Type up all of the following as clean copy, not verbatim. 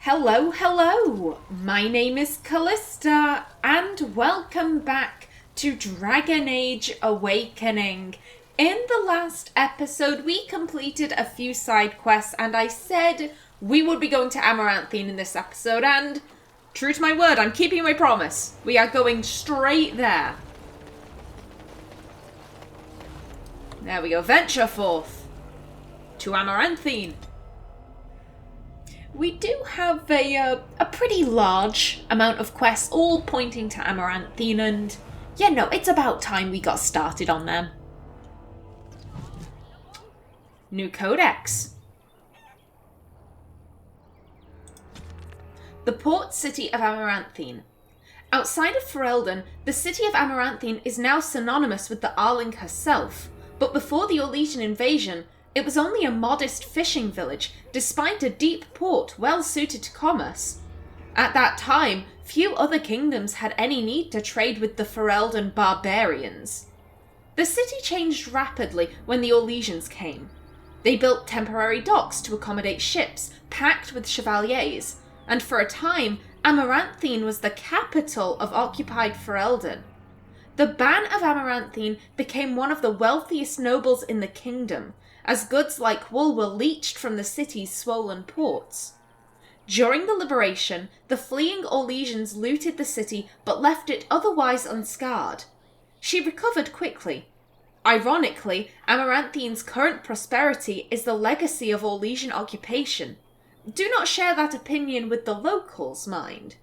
Hello, hello! My name is Kallista, and welcome back to Dragon Age Awakening. In the last episode, we completed a few side quests, and I said we would be going to Amaranthine in this episode, and true to my word, I'm keeping my promise. We are going straight there. There we go, venture forth to Amaranthine. We do have a pretty large amount of quests, all pointing to Amaranthine, and yeah, no, it's about time we got started on them. New codex. The port city of Amaranthine. Outside of Freckled, the city of Amaranthine is now synonymous with the Arling herself, but before the Orlesian invasion, it was only a modest fishing village, despite a deep port well suited to commerce. At that time, few other kingdoms had any need to trade with the Freckled barbarians. The city changed rapidly when the Orlesians came. They built temporary docks to accommodate ships, packed with chevaliers, and for a time, Amaranthine was the capital of occupied Freckled. The Ban of Amaranthine became one of the wealthiest nobles in the kingdom, as goods like wool were leached from the city's swollen ports. During the liberation, the fleeing Orlesians looted the city but left it otherwise unscarred. She recovered quickly. Ironically, Amaranthine's current prosperity is the legacy of Orlesian occupation. Do not share that opinion with the locals, mind.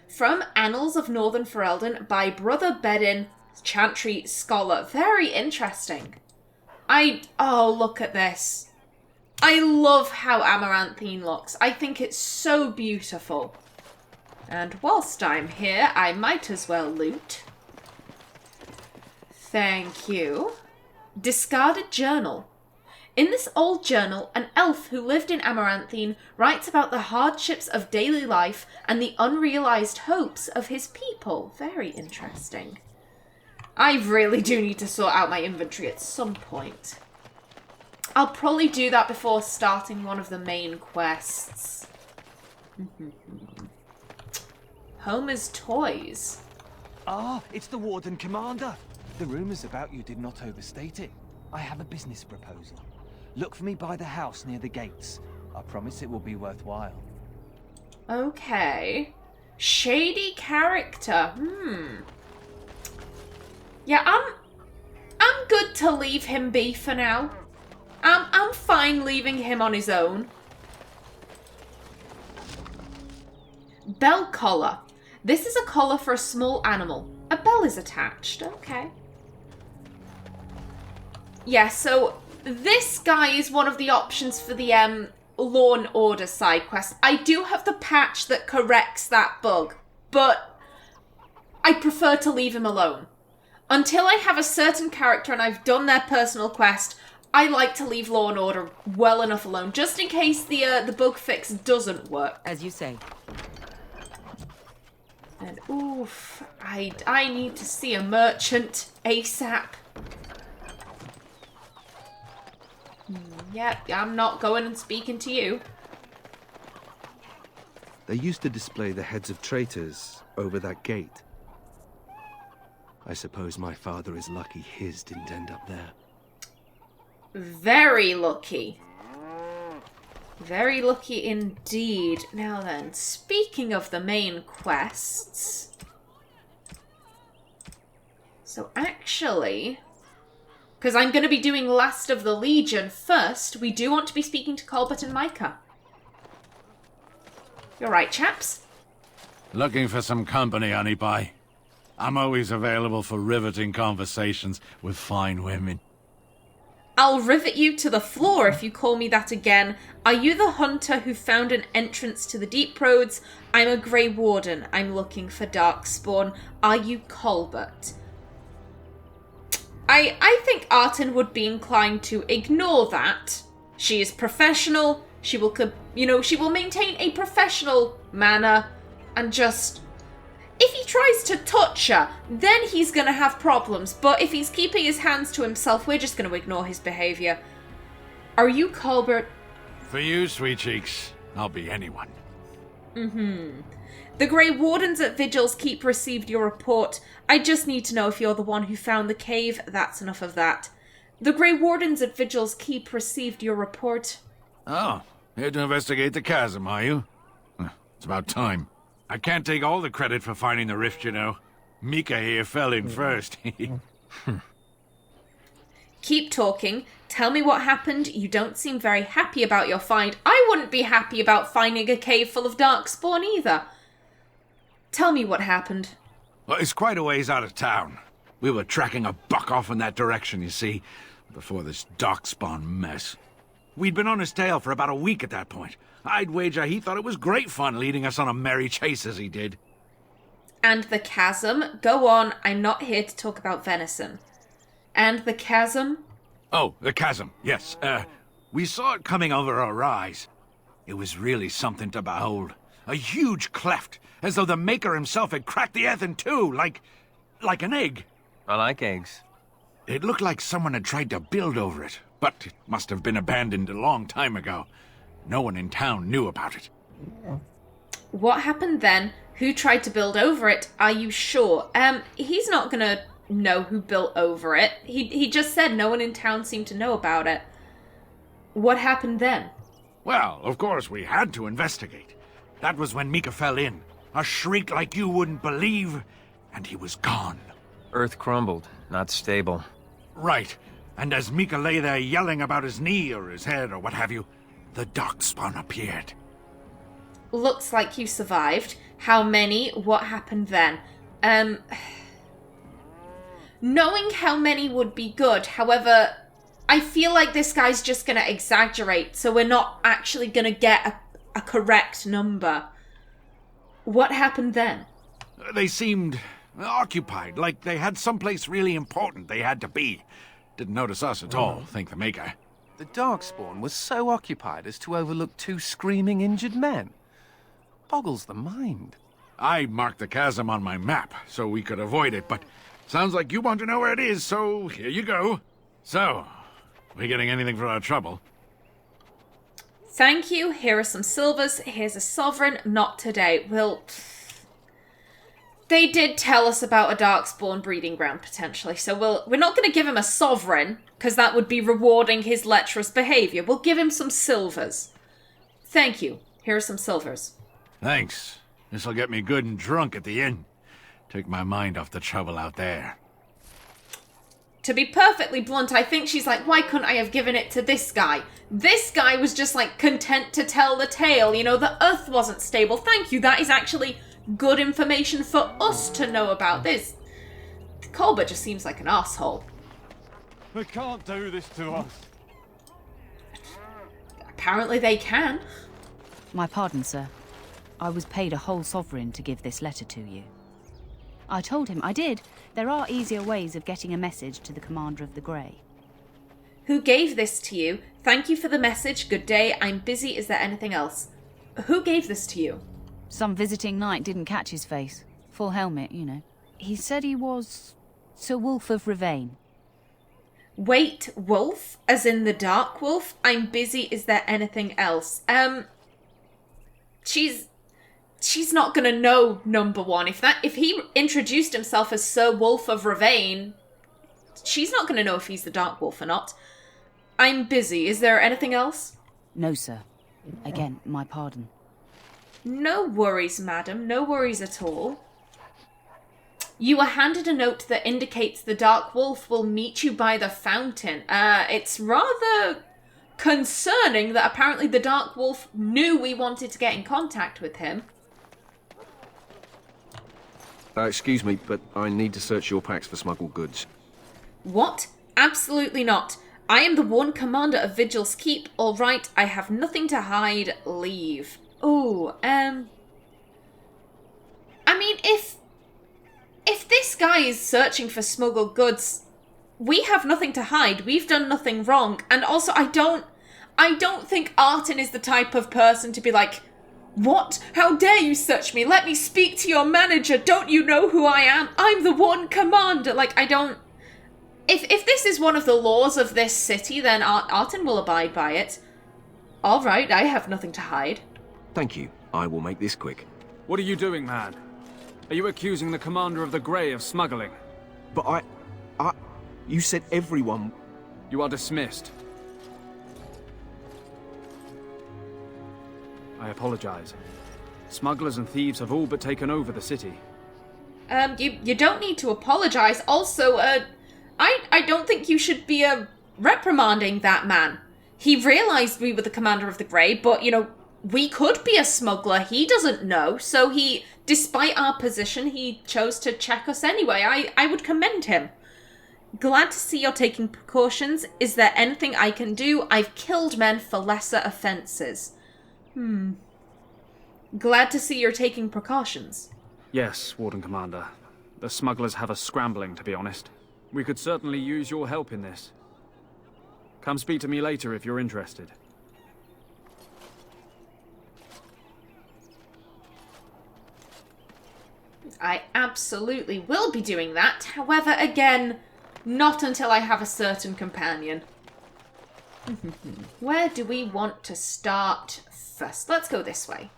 From Annals of Northern Freckled by Brother Bedin, Chantry Scholar. Very interesting. Oh, look at this. I love how Amaranthine looks. I think it's so beautiful. And whilst I'm here, I might as well loot. Thank you. Discarded journal. In this old journal, an elf who lived in Amaranthine writes about the hardships of daily life and the unrealized hopes of his people. Very interesting. I really do need to sort out my inventory at some point. I'll probably do that before starting one of the main quests. Homer's Toys. Ah, it's the Warden Commander. The rumours about you did not overstate it. I have a business proposal. Look for me by the house near the gates. I promise it will be worthwhile. Okay. Shady character. Yeah, I'm good to leave him be for now. I'm fine leaving him on his own. Bell collar. This is a collar for a small animal. A bell is attached. Okay. Yeah, so this guy is one of the options for the Law and Order side quest. I do have the patch that corrects that bug, but I prefer to leave him alone. Until I have a certain character and I've done their personal quest, I like to leave Law and Order well enough alone, just in case the bug fix doesn't work. As you say. And oof, I need to see a merchant ASAP. Yep, I'm not going and speaking to you. They used to display the heads of traitors over that gate. I suppose my father is lucky his didn't end up there. Very lucky. Very lucky indeed. Now then, speaking of the main quests... So actually... Because I'm going to be doing Last of the Legion first, we do want to be speaking to Colbert and Micah. You alright, chaps? Looking for some company, honey pie. I'm always available for riveting conversations with fine women. I'll rivet you to the floor if you call me that again. Are you the hunter who found an entrance to the deep roads? I'm a Grey Warden. I'm looking for Darkspawn. Are you Colbert? I think Artin would be inclined to ignore that. She is professional. She will, she will maintain a professional manner and just... If he tries to touch her, then he's going to have problems. But if he's keeping his hands to himself, we're just going to ignore his behaviour. Are you Colbert? For you, sweet cheeks, I'll be anyone. The Grey Wardens at Vigil's Keep received your report. I just need to know if you're the one who found the cave. That's enough of that. The Grey Wardens at Vigil's Keep received your report. Oh, here to investigate the chasm, are you? It's about time. I can't take all the credit for finding the rift, you know. Mika here fell in first. Keep talking. Tell me what happened. You don't seem very happy about your find. I wouldn't be happy about finding a cave full of darkspawn either. Tell me what happened. Well, it's quite a ways out of town. We were tracking a buck off in that direction, you see, before this darkspawn mess. We'd been on his tail for about a week at that point. I'd wager he thought it was great fun leading us on a merry chase as he did. And the chasm? Go on, I'm not here to talk about venison. And the chasm? Oh, the chasm, yes. We saw it coming over a rise. It was really something to behold. A huge cleft, as though the Maker himself had cracked the earth in two, like an egg. I like eggs. It looked like someone had tried to build over it, but it must have been abandoned a long time ago. No one in town knew about it. What happened then? Who tried to build over it? Are you sure? He's not gonna know who built over it. He just said no one in town seemed to know about it. What happened then? Well, of course, we had to investigate. That was when Mika fell in. A shriek like you wouldn't believe, and he was gone. Earth crumbled, not stable. Right. And as Mika lay there yelling about his knee or his head or what have you, the darkspawn appeared. Looks like you survived. How many? What happened then? Knowing how many would be good, however, I feel like this guy's just gonna exaggerate, so we're not actually gonna get a correct number. What happened then? They seemed occupied, like they had someplace really important they had to be. Didn't notice us at all, thank the Maker. The Darkspawn was so occupied as to overlook two screaming injured men. Boggles the mind. I marked the chasm on my map so we could avoid it, but sounds like you want to know where it is, so here you go. So, we getting anything for our trouble? Thank you. Here are some silvers. Here's a sovereign. Not today. They did tell us about a darkspawn breeding ground, potentially, so we're not going to give him a sovereign, because that would be rewarding his lecherous behavior. We'll give him some silvers. Thank you. Here are some silvers. Thanks. This'll get me good and drunk at the inn. Take my mind off the trouble out there. To be perfectly blunt, I think she's like, why couldn't I have given it to this guy? This guy was just, like, content to tell the tale. You know, the earth wasn't stable. Thank you. That is actually good information for us to know about this. Colbert just seems like an asshole. They can't do this to us. Apparently they can. My pardon, sir. I was paid a whole sovereign to give this letter to you. I told him I did. There are easier ways of getting a message to the Commander of the Grey. Who gave this to you? Thank you for the message. Good day. I'm busy. Is there anything else? Who gave this to you? Some visiting knight didn't catch his face. Full helmet, you know. He said he was Sir Wolf of Ravane. Wait, wolf? As in the dark wolf? I'm busy. Is there anything else? She's not gonna know, number one. If he introduced himself as Sir Wolf of Ravane, she's not gonna know if he's the dark wolf or not. I'm busy. Is there anything else? No, sir. Again, my pardon. No worries, madam. No worries at all. You were handed a note that indicates the Dark Wolf will meet you by the fountain. It's rather concerning that apparently the Dark Wolf knew we wanted to get in contact with him. Excuse me, but I need to search your packs for smuggled goods. What? Absolutely not. I am the one commander of Vigil's Keep. All right, I have nothing to hide. Leave. Ooh, I mean, if this guy is searching for smuggled goods, we have nothing to hide. We've done nothing wrong. And also, I don't think Artin is the type of person to be like, what? How dare you search me? Let me speak to your manager. Don't you know who I am? I'm the one commander. Like, I don't... If this is one of the laws of this city, then Artin will abide by it. All right, I have nothing to hide. Thank you. I will make this quick. What are you doing, man? Are you accusing the commander of the Grey of smuggling? But you said everyone... You are dismissed. I apologize. Smugglers and thieves have all but taken over the city. You don't need to apologize. Also, I don't think you should be, reprimanding that man. He realized we were the commander of the Grey, but, you know, we could be a smuggler. He doesn't know, so despite our position, he chose to check us anyway. I would commend him. Glad to see you're taking precautions. Is there anything I can do? I've killed men for lesser offences. Glad to see you're taking precautions. Yes, Warden Commander. The smugglers have us scrambling, to be honest. We could certainly use your help in this. Come speak to me later if you're interested. I absolutely will be doing that. However, again, not until I have a certain companion. Where do we want to start first? Let's go this way.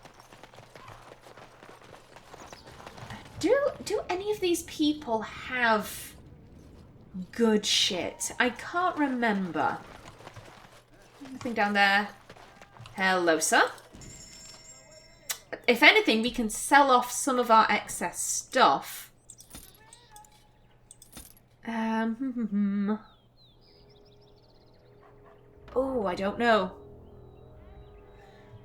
Do any of these people have good shit? I can't remember. Anything down there? Hello, sir. If anything, we can sell off some of our excess stuff. Oh, I don't know.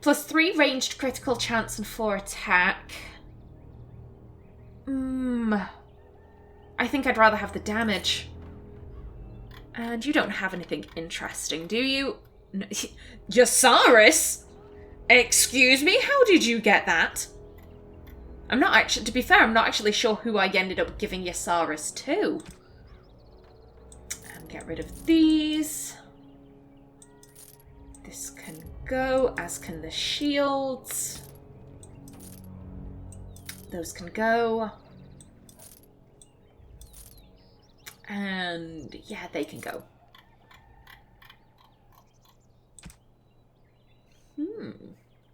+3 ranged critical chance and 4 attack. I think I'd rather have the damage. And you don't have anything interesting, do you? No. Yasaris? Excuse me? How did you get that? I'm not actually, to be fair, I'm not actually sure who I ended up giving Yasaris to. And get rid of these. This can go, as can the shields. Those can go. And yeah, they can go.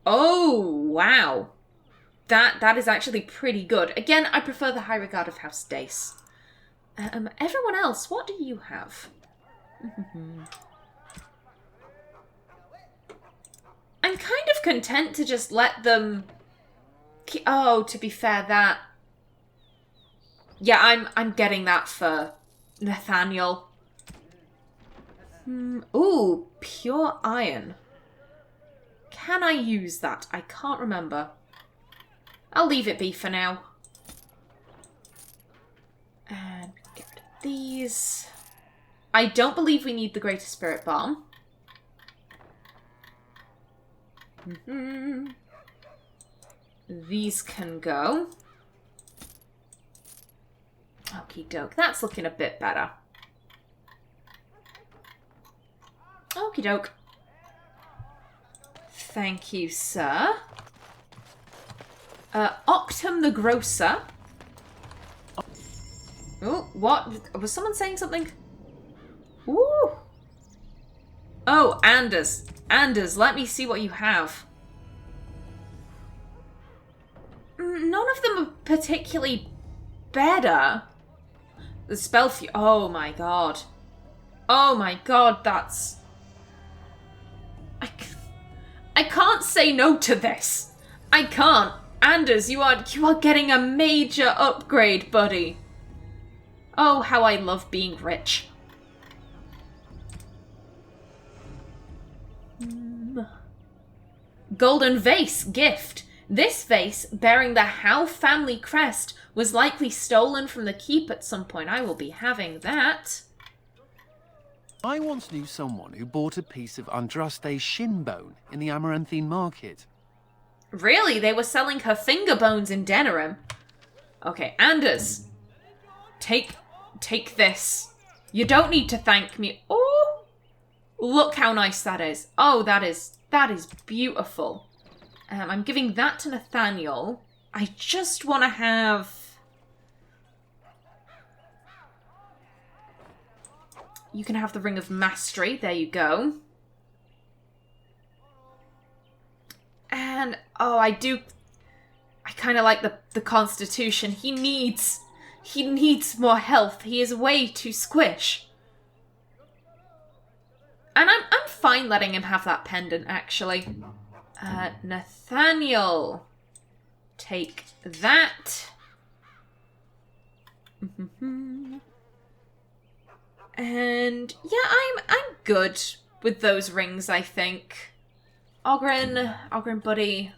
Oh, wow. That is actually pretty good. Again, I prefer the High Regard of House Dace. Everyone else, what do you have? I'm kind of content to just let them... Oh, to be fair, that... Yeah, I'm getting that for Nathaniel. Ooh, pure iron. Can I use that? I can't remember. I'll leave it be for now. And get rid of these. I don't believe we need the Greater Spirit Bomb. These can go. Okie doke. That's looking a bit better. Okie doke. Thank you, sir. Octum the Grocer. Oh, what? Was someone saying something? Ooh. Oh, Anders. Anders, let me see what you have. None of them are particularly better. The spell... Oh my god. Oh my god, that's... I can't say no to this. I can't. Anders, you are getting a major upgrade, buddy. Oh, how I love being rich. Golden Vase gift. This vase, bearing the Howe family crest, was likely stolen from the keep at some point. I will be having that. I once knew someone who bought a piece of Andraste's shin bone in the Amaranthine market. Really? They were selling her finger bones in Denerim? Okay, Anders. Take this. You don't need to thank me. Oh! Look how nice that is. Oh, that is beautiful. I'm giving that to Nathaniel. I just want to have... You can have the Ring of Mastery. There you go. And, Oh, I kind of like the Constitution. He needs more health. He is way too squish. And I'm fine letting him have that pendant, actually. Nathaniel. Take that. And yeah, I'm good with those rings, I think. Ogren buddy.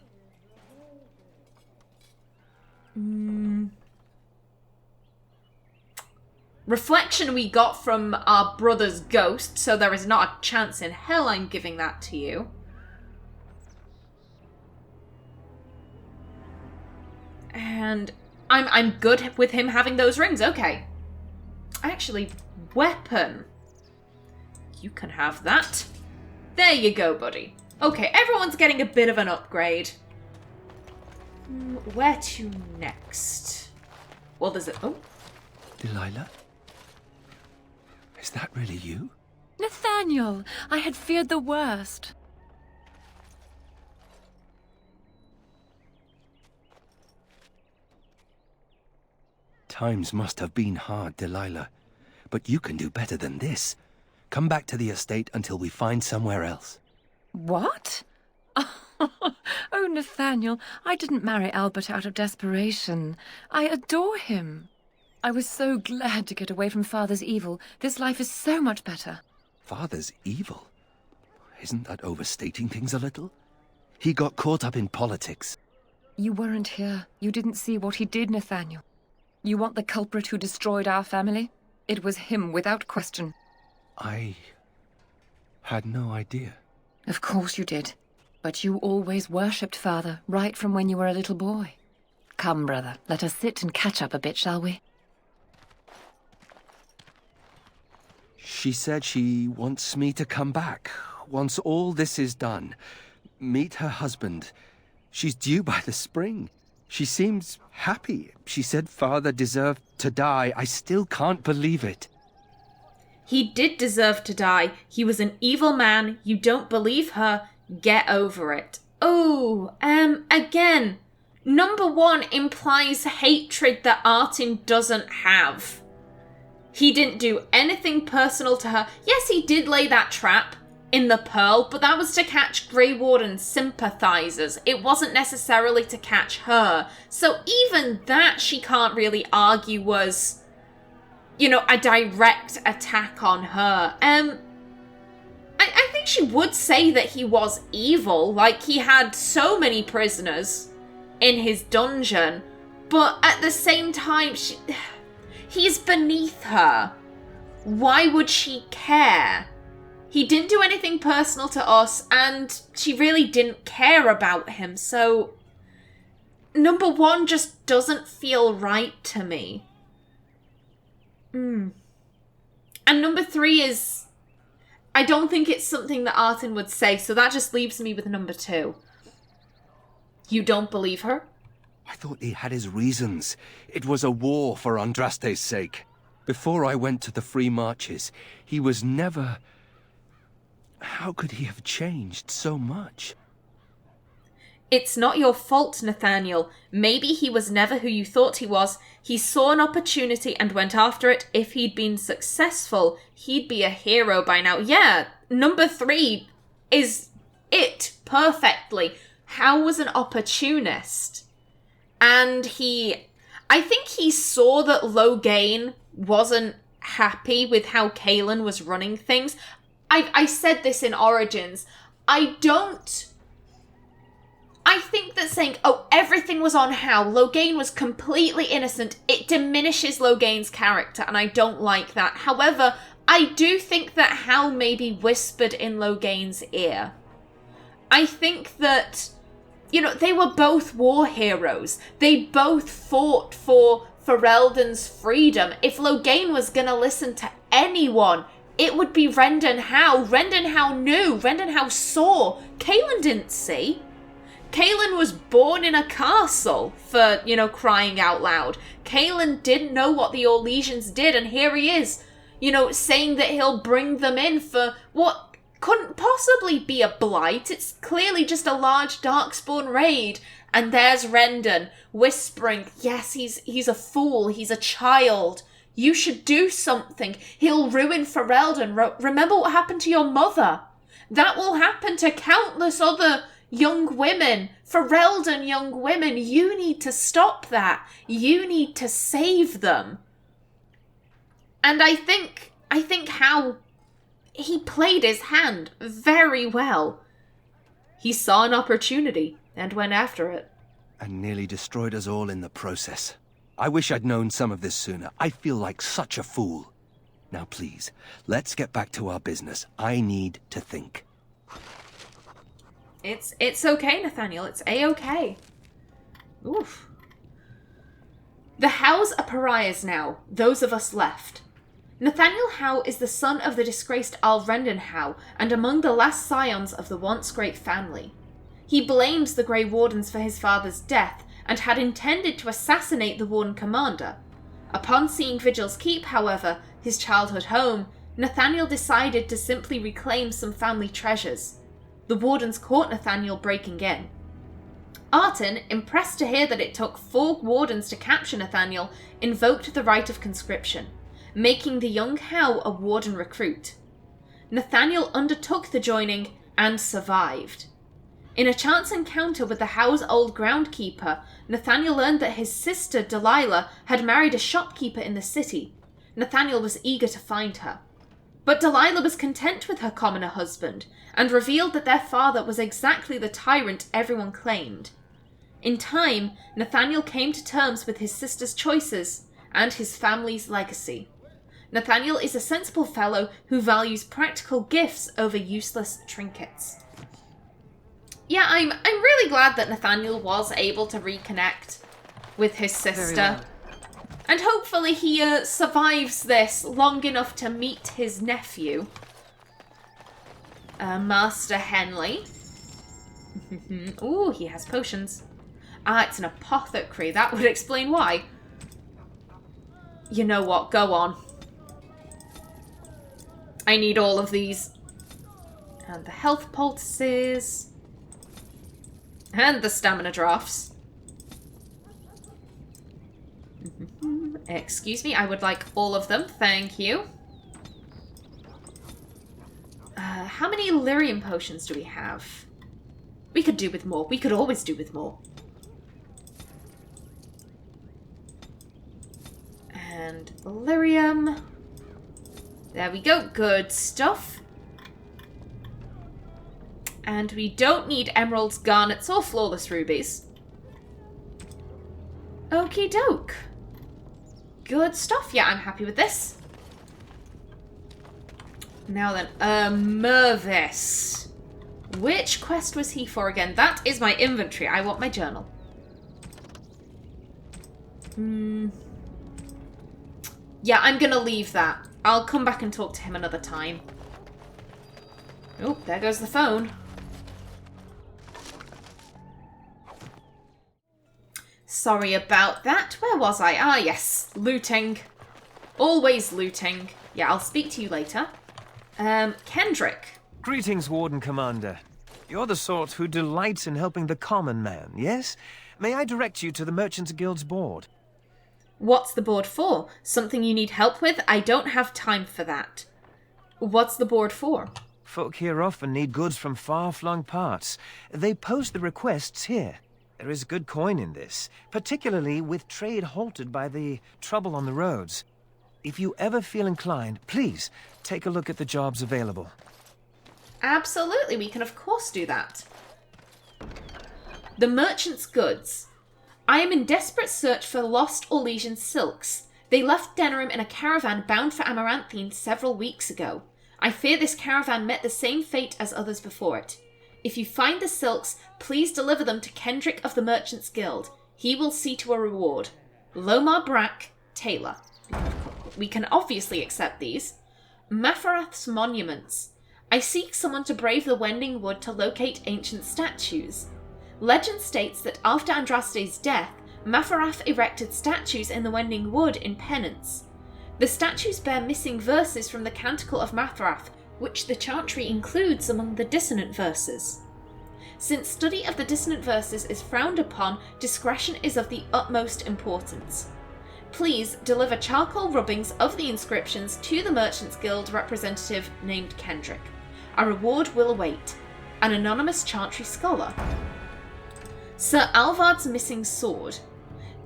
Reflection we got from our brother's ghost, so there is not a chance in hell I'm giving that to you. And I'm good with him having those rings, okay. Actually, weapon. You can have that. There you go, buddy. Okay, everyone's getting a bit of an upgrade. Where to next? Well, there's a... Oh. Delilah? Is that really you? Nathaniel, I had feared the worst. Times must have been hard, Delilah. But you can do better than this. Come back to the estate until we find somewhere else. What? Oh, Nathaniel, I didn't marry Albert out of desperation. I adore him. I was so glad to get away from Father's evil. This life is so much better. Father's evil? Isn't that overstating things a little? He got caught up in politics. You weren't here. You didn't see what he did, Nathaniel. You want the culprit who destroyed our family? It was him, without question. I had no idea. Of course you did. But you always worshipped Father, right from when you were a little boy. Come, brother, let us sit and catch up a bit, shall we? She said she wants me to come back. Once all this is done. Meet her husband. She's due by the spring. She seems happy. She said Father deserved to die. I still can't believe it. He did deserve to die. He was an evil man. You don't believe her? Get over it. Oh, again. Number 1 implies hatred that Artin doesn't have. He didn't do anything personal to her. Yes, he did lay that trap in the Pearl, but that was to catch Grey Warden sympathizers. It wasn't necessarily to catch her. So even that she can't really argue was, you know, a direct attack on her. I think she would say that he was evil, like he had so many prisoners in his dungeon, but at the same time, he's beneath her. Why would she care? He didn't do anything personal to us, and she really didn't care about him, so... Number 1 just doesn't feel right to me. And number 3 is... I don't think it's something that Artin would say, so that just leaves me with number 2. You don't believe her? I thought he had his reasons. It was a war for Andraste's sake. Before I went to the Free Marches, he was never... How could he have changed so much? It's not your fault, Nathaniel. Maybe he was never who you thought he was. He saw an opportunity and went after it. If he'd been successful, he'd be a hero by now. Yeah, number 3 is it perfectly. Hal was an opportunist. And I think he saw that Loghain wasn't happy with how Kaelin was running things. I said this in Origins. I think that saying, oh, everything was on Hal, Loghain was completely innocent, it diminishes Loghain's character, and I don't like that. However, I do think that Hal maybe whispered in Loghain's ear. I think that, you know, they were both war heroes. They both fought for Ferelden's freedom. If Loghain was going to listen to anyone, it would be Rendon Howe. Rendon Howe knew. Rendon Howe saw. Kaelin didn't see. Kaelin was born in a castle, for, you know, crying out loud. Kaelin didn't know what the Orlesians did, and here he is, you know, saying that he'll bring them in for what couldn't possibly be a blight. It's clearly just a large darkspawn raid. And there's Rendon whispering, yes, he's a fool, he's a child. You should do something. He'll ruin Ferelden. Remember what happened to your mother. That will happen to countless other young women. Ferelden young women. You need to stop that. You need to save them. And I think how he played his hand very well. He saw an opportunity and went after it. And nearly destroyed us all in the process. I wish I'd known some of this sooner. I feel like such a fool. Now please, let's get back to our business. I need to think. It's okay, Nathaniel. It's a-okay. Oof. The Howes are pariahs now, those of us left. Nathaniel Howe is the son of the disgraced Arl Rendon Howe, and among the last scions of the once great family. He blames the Grey Wardens for his father's death, and had intended to assassinate the Warden Commander. Upon seeing Vigil's Keep, however, his childhood home, Nathaniel decided to simply reclaim some family treasures. The Wardens caught Nathaniel breaking in. Artin, impressed to hear that it took 4 Wardens to capture Nathaniel, invoked the right of conscription, making the young Howe a Warden recruit. Nathaniel undertook the joining and survived. In a chance encounter with the Howe's old groundkeeper, Nathaniel learned that his sister, Delilah, had married a shopkeeper in the city. Nathaniel was eager to find her. But Delilah was content with her commoner husband, and revealed that their father was exactly the tyrant everyone claimed. In time, Nathaniel came to terms with his sister's choices and his family's legacy. Nathaniel is a sensible fellow who values practical gifts over useless trinkets. Yeah, I'm really glad that Nathaniel was able to reconnect with his sister. And hopefully he survives this long enough to meet his nephew. Master Henley. Ooh, he has potions. Ah, it's an apothecary. That would explain why. You know what? Go on. I need all of these. And the health poultices. And the stamina drafts. Excuse me, I would like all of them. Thank you. How many lyrium potions do we have? We could do with more. We could always do with more. And lyrium. There we go. Good stuff. And we don't need emeralds, garnets, or flawless rubies. Okie doke. Good stuff. Yeah, I'm happy with this. Now then, Mervis. Which quest was he for again? That is my inventory. I want my journal. Yeah, I'm gonna leave that. I'll come back and talk to him another time. Oh, there goes the phone. Sorry about that. Where was I? Ah, yes. Looting. Always looting. Yeah, I'll speak to you later. Kendrick. Greetings, Warden Commander. You're the sort who delights in helping the common man, yes? May I direct you to the Merchants Guild's board? What's the board for? Something you need help with? I don't have time for that. What's the board for? Folk here often need goods from far-flung parts. They post the requests here. There is good coin in this, particularly with trade halted by the trouble on the roads. If you ever feel inclined, please take a look at the jobs available. Absolutely, we can of course do that. The Merchant's Goods. I am in desperate search for lost Orlesian silks. They left Denerim in a caravan bound for Amaranthine several weeks ago. I fear this caravan met the same fate as others before it. If you find the silks, please deliver them to Kendrick of the Merchants Guild. He will see to a reward. Lomar Brack, Taylor. We can obviously accept these. Mafarath's Monuments. I seek someone to brave the Wending Wood to locate ancient statues. Legend states that after Andraste's death, Mafarath erected statues in the Wending Wood in penance. The statues bear missing verses from the Canticle of Mafarath, which the chantry includes among the dissonant verses. Since study of the dissonant verses is frowned upon, discretion is of the utmost importance. Please deliver charcoal rubbings of the inscriptions to the Merchants Guild representative named Kendrick. A reward will await. An anonymous chantry scholar. Sir Alvard's missing sword.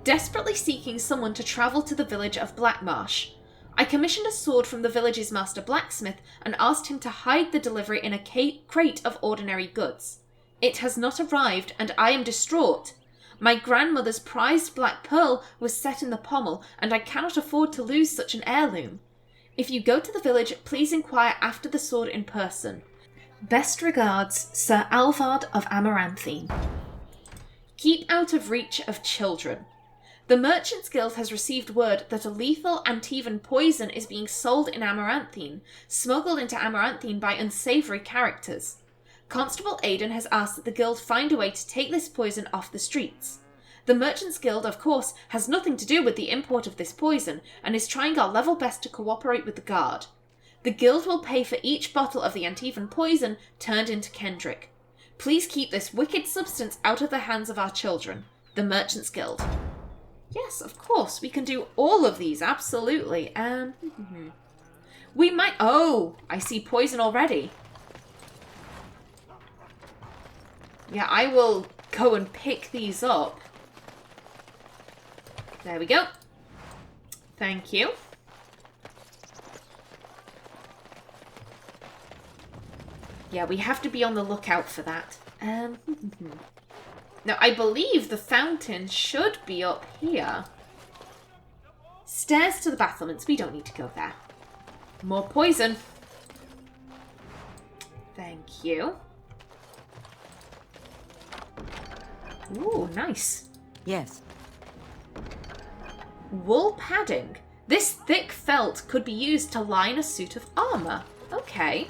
Desperately seeking someone to travel to the village of Blackmarsh. I commissioned a sword from the village's master blacksmith and asked him to hide the delivery in a crate of ordinary goods. It has not arrived and I am distraught. My grandmother's prized black pearl was set in the pommel and I cannot afford to lose such an heirloom. If you go to the village, please inquire after the sword in person. Best regards, Sir Alvard of Amaranthine. Keep out of reach of children. The Merchants Guild has received word that a lethal Antivan poison is being sold in Amaranthine, smuggled into Amaranthine by unsavoury characters. Constable Aiden has asked that the Guild find a way to take this poison off the streets. The Merchants Guild, of course, has nothing to do with the import of this poison, and is trying our level best to cooperate with the Guard. The Guild will pay for each bottle of the Antivan poison turned into Kendrick. Please keep this wicked substance out of the hands of our children. The Merchants Guild. Yes, of course, we can do all of these, absolutely. We might... Oh, I see poison already. Yeah, I will go and pick these up. There we go. Thank you. Yeah, we have to be on the lookout for that. Now, I believe the fountain should be up here. Stairs to the battlements. We don't need to go there. More poison. Thank you. Ooh, nice. Yes. Wool padding. This thick felt could be used to line a suit of armour. Okay.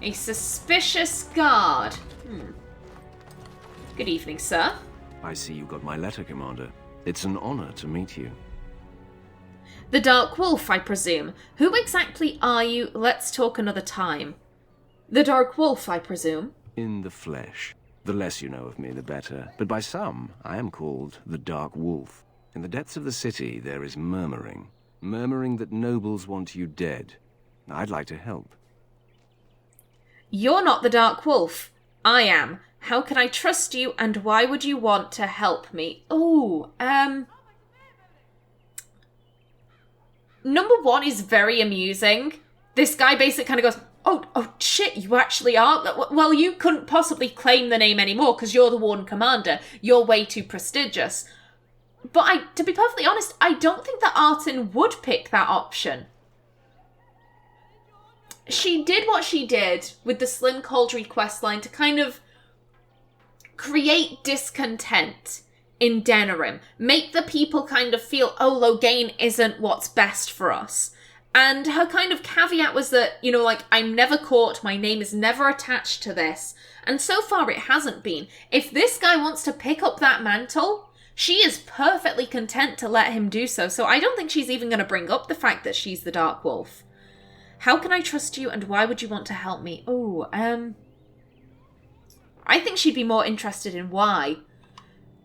A suspicious guard. Good evening, sir. I see you got my letter, Commander. It's an honor to meet you. The Dark Wolf, I presume. Who exactly are you? Let's talk another time. The Dark Wolf, I presume. In the flesh. The less you know of me, the better. But by some, I am called the Dark Wolf. In the depths of the city, there is murmuring. Murmuring that nobles want you dead. I'd like to help. You're not the Dark Wolf. I am. How can I trust you, and why would you want to help me? Oh, Number one is very amusing. This guy basically kind of goes, oh shit, you actually are? Well, you couldn't possibly claim the name anymore because you're the Warden Commander. You're way too prestigious. But to be perfectly honest, I don't think that Artin would pick that option. She did what she did with the Slim Cauldry questline to kind of create discontent in Denerim. Make the people kind of feel, oh, Loghain isn't what's best for us. And her kind of caveat was that, you know, like, I'm never caught, my name is never attached to this. And so far it hasn't been. If this guy wants to pick up that mantle, she is perfectly content to let him do so. So I don't think she's even going to bring up the fact that she's the Dark Wolf. How can I trust you, and why would you want to help me? Oh, I think she'd be more interested in why.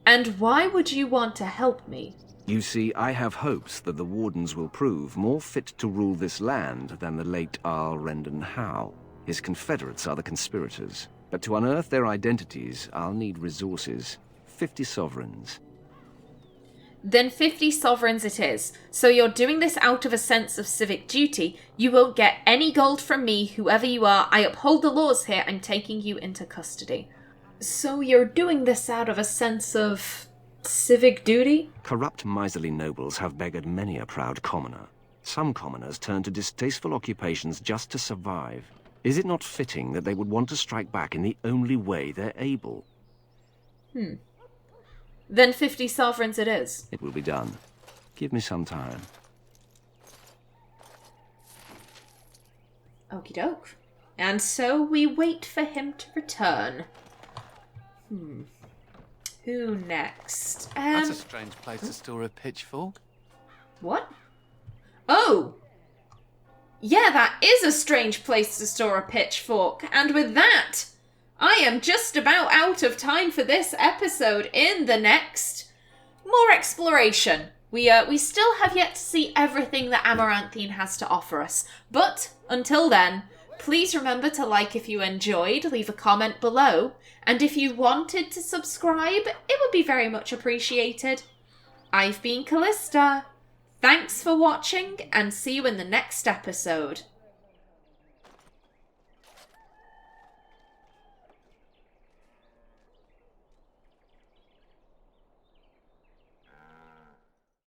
And why would you want to help me? You see, I have hopes that the Wardens will prove more fit to rule this land than the late Arl Rendon Howe. His confederates are the conspirators. But to unearth their identities, I'll need resources. 50 sovereigns. Then 50 sovereigns it is. So you're doing this out of a sense of civic duty. You won't get any gold from me, whoever you are. I uphold the laws here. I'm taking you into custody. So you're doing this out of a sense of civic duty? Corrupt, miserly nobles have beggared many a proud commoner. Some commoners turn to distasteful occupations just to survive. Is it not fitting that they would want to strike back in the only way they're able? Then 50 sovereigns it is. It will be done. Give me some time. Okie doke. And so we wait for him to return. Who next? That's a strange place to store a pitchfork. What? Oh! Yeah, that is a strange place to store a pitchfork. And with that, I am just about out of time for this episode. In the next, more exploration. We still have yet to see everything that Amaranthine has to offer us. But until then, please remember to like if you enjoyed, leave a comment below, and if you wanted to subscribe, it would be very much appreciated. I've been Callista. Thanks for watching, and see you in the next episode.